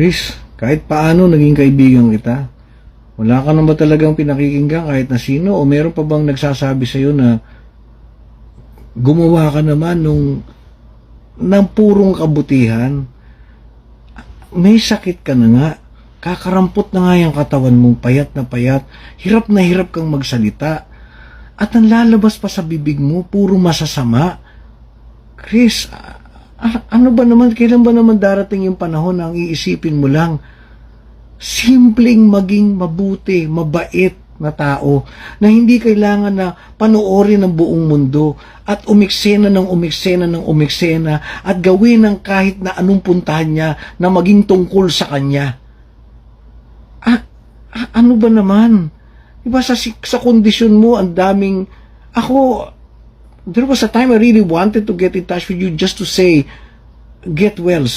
Chris, kahit paano naging kaibigan kita. Wala ka na ba talagang pinakikinggan kahit na sino? O meron pa bang nagsasabi sa'yo na gumawa ka naman ng purong kabutihan? May sakit ka na nga. Kakarampot na nga yung katawan mong payat na payat. Hirap na hirap kang magsalita. At ang lalabas pa sa bibig mo, puro masasama. Chris, ano ba naman, kailan ba naman darating yung panahon na ang iisipin mo lang, simpleng maging mabuti, mabait na tao, na hindi kailangan na panoorin ng buong mundo at umiksena at gawin ng kahit na anong puntahan niya na maging tungkol sa kanya. Ano ba naman? Diba sa kondisyon mo, ang daming, there was a time I really wanted to get in touch with you just to say, get well